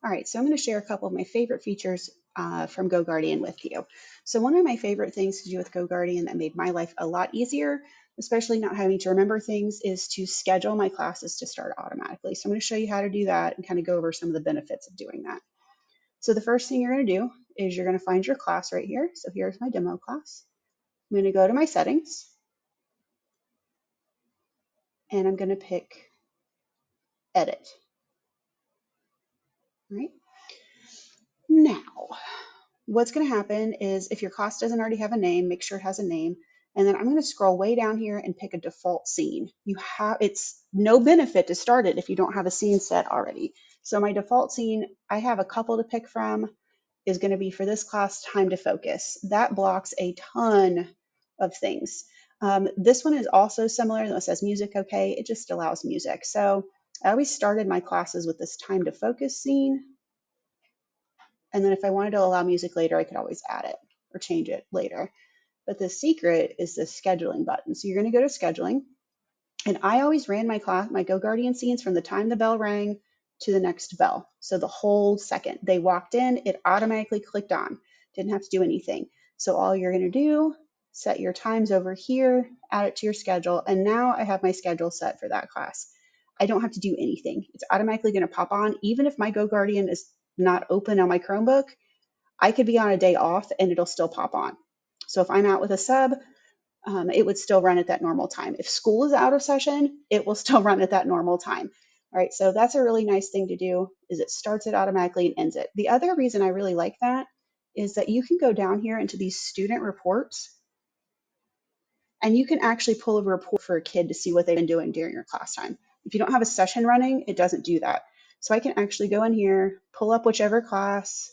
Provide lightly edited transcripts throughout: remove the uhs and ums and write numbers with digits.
All right, so I'm going to share a couple of my favorite features from GoGuardian with you. So one of my favorite things to do with GoGuardian that made my life a lot easier, especially not having to remember things, is to schedule my classes to start automatically. So I'm going to show you how to do that and kind of go over some of the benefits of doing that. So the first thing you're going to do is you're going to find your class right here. So here's my demo class. I'm going to go to my settings and I'm going to pick edit. All right. Now, what's going to happen is if your class doesn't already have a name, make sure it has a name. And then I'm going to scroll way down here and pick a default scene. It's no benefit to start it if you don't have a scene set already. So my default scene, I have a couple to pick from, is going to be for this class, time to focus. That blocks a ton of things. This one is also similar. It says music okay. It just allows music. So I always started my classes with this time to focus scene. And then if I wanted to allow music later, I could always add it or change it later. But the secret is the scheduling button. So you're going to go to scheduling. And I always ran my GoGuardian scenes from the time the bell rang to the next bell. So the whole second they walked in, it automatically clicked on. Didn't have to do anything. So all you're going to do, set your times over here, add it to your schedule. And now I have my schedule set for that class. I don't have to do anything. It's automatically going to pop on. Even if my GoGuardian is not open on my Chromebook, I could be on a day off and it'll still pop on. So if I'm out with a sub, it would still run at that normal time. If school is out of session, it will still run at that normal time. All right, so that's a really nice thing to do, is it starts it automatically and ends it. The other reason I really like that is that you can go down here into these student reports and you can actually pull a report for a kid to see what they've been doing during your class time. If you don't have a session running, it doesn't do that. So I can actually go in here, pull up whichever class,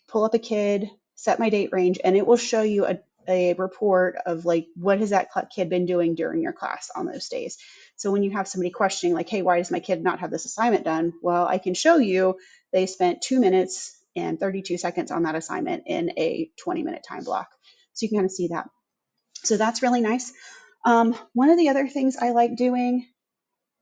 pull up a kid, set my date range, and it will show you a report of like, what has that kid been doing during your class on those days. So when you have somebody questioning like, hey, why does my kid not have this assignment done? Well, I can show you they spent 2 minutes and 32 seconds on that assignment in a 20-minute time block. So you can kind of see that. So that's really nice. One of the other things I like doing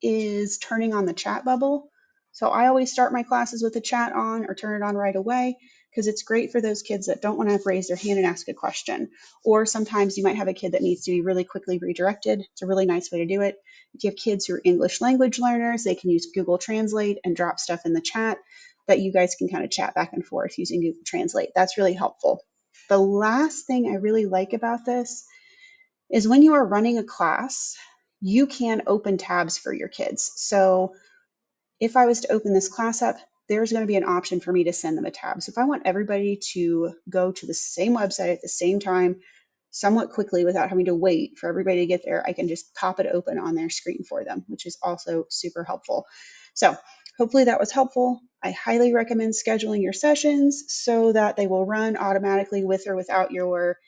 is turning on the chat bubble. So I always start my classes with the chat on or turn it on right away because it's great for those kids that don't want to raise their hand and ask a question. Or sometimes you might have a kid that needs to be really quickly redirected. It's a really nice way to do it. If you have kids who are English language learners, they can use Google Translate and drop stuff in the chat that you guys can kind of chat back and forth using Google Translate. That's really helpful. The last thing I really like about this is when you are running a class, you can open tabs for your kids. So if I was to open this class up, there's going to be an option for me to send them a tab. So if I want everybody to go to the same website at the same time, somewhat quickly without having to wait for everybody to get there, I can just pop it open on their screen for them, which is also super helpful. So hopefully that was helpful. I highly recommend scheduling your sessions so that they will run automatically with or without your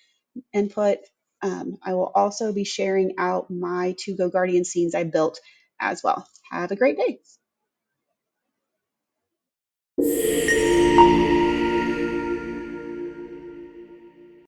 input. I will also be sharing out my 2 GoGuardian scenes I built as well. Have a great day.